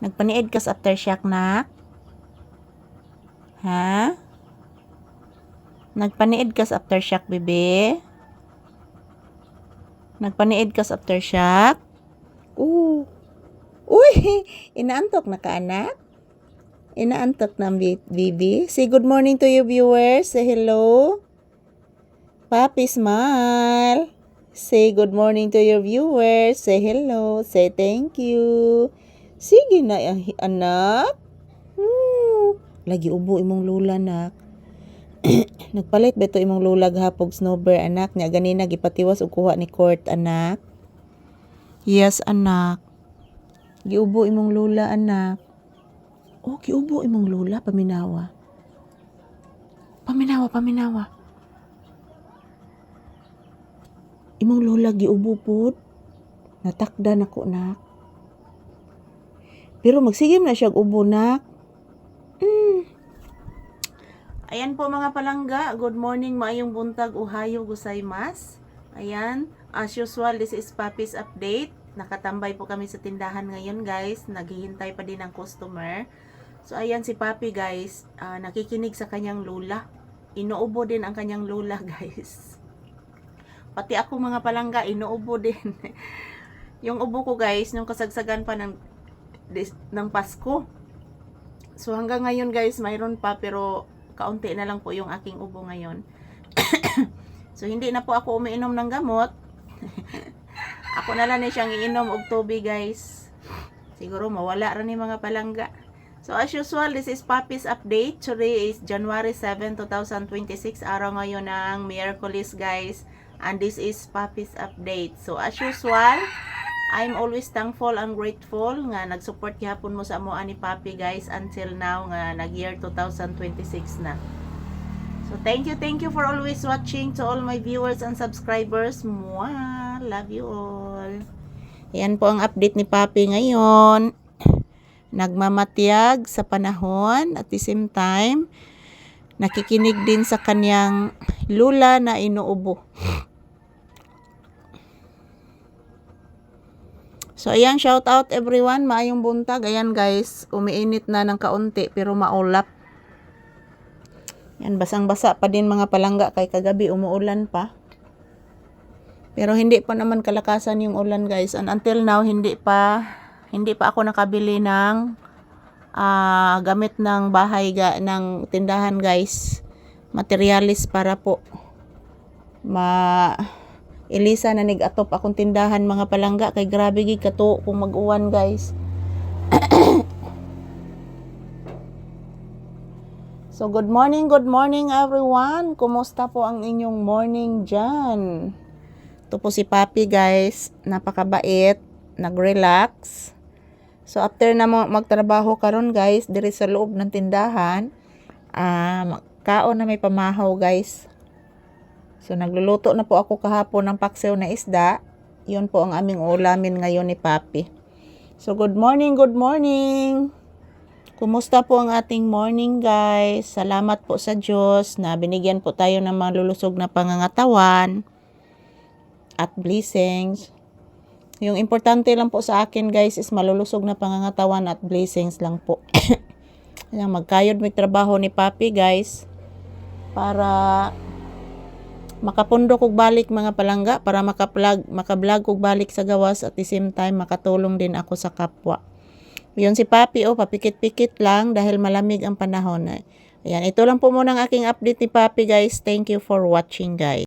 Nagpaniid ka sa aftershock na? Ha? Nagpaniid ka sa aftershock, bebe? Nagpaniid ka sa aftershock? Uy! Inaantok na ka, anak? Inaantok na, baby? Say good morning to your viewers. Say hello. Papi, smile. Say good morning to your viewers. Say hello. Say thank you. Sige na, anak. Lagi ubo imong lula, anak. Nagpalit beto imong lula gahapog snowbird, anak. Nya ganina gipatiwas og kuha ni court, anak. Yes, anak. Giubo imong lula, anak. Oh, giubo imong lula, paminawa. Paminawa. Imong lula giubo pud. Natakda nako, nak. Pero magsigim na siya ubo, nak. Ayan po mga palangga, good morning, maayong buntag, ohayo gozaimasu. Ayan, as usual, this is Papi's update. Nakatambay po kami sa tindahan ngayon, guys. Naghihintay pa din ang customer. So ayan si Papi, guys, nakikinig sa kanyang lula. Inuubo din ang kanyang lula, guys. Pati ako mga palangga, inuubo din. Yung ubo ko, guys, yung kasagsagan pa ng Pasko. So hanggang ngayon, guys, mayroon pa, pero kaunti na lang po yung aking ubo ngayon. So hindi na po ako umiinom ng gamot. Ako na lang siyang iinom og tubig, guys. Siguro mawala rin yung mga palangga. So as usual, this is Papi's update. Today is January 7, 2026. Araw ngayon ng Miyerkules, guys. And this is Papi's update. So as usual, I'm always thankful and grateful nga nag-support gihapon mo sa amoa ni Papi, guys, until now nga nag-year 2026 na. So thank you for always watching to all my viewers and subscribers. Mwah! Love you all. Yan po ang update ni Papi ngayon. Nagmamatyag sa panahon at the same time nakikinig din sa kanyang lula na inuubo. So ayan, shout out everyone, maayong buntag. Ayan, guys, umiinit na ng kaunti pero maulap. Yan, basang-basa pa din mga palangga kay kagabi umuulan pa. Pero hindi pa naman kalakasan yung ulan, guys. And until now hindi pa ako nakabili ng gamit ng bahay ng tindahan, guys. Materialis para po ilisa na nig-atop akong tindahan mga palangga kay grabe gid kato kung mag-uwan, guys. So good morning everyone. Kumusta po ang inyong morning dyan? Ito po si Papi, guys. Napakabait, nag-relax. So after na magtrabaho karon, guys, diri sa loob ng tindahan, kaon na may pamahaw, guys. So nagluluto na po ako kahapon ng paksiw na isda. Yun po ang aming ulamin ngayon ni Papi. So good morning. Kumusta po ang ating morning, guys? Salamat po sa Diyos na binigyan po tayo ng malulusog na pangangatawan at blessings. Yung importante lang po sa akin, guys, is malulusog na pangangatawan at blessings lang po. Magkayod may trabaho ni Papi, guys, para makapundok og balik mga palangga, para makablog og balik sa gawas at the same time makatulong din ako sa kapwa. Yun si Papi, papikit-pikit lang dahil malamig ang panahon. Ayan, ito lang po muna ang aking update ni Papi, guys. Thank you for watching, guys.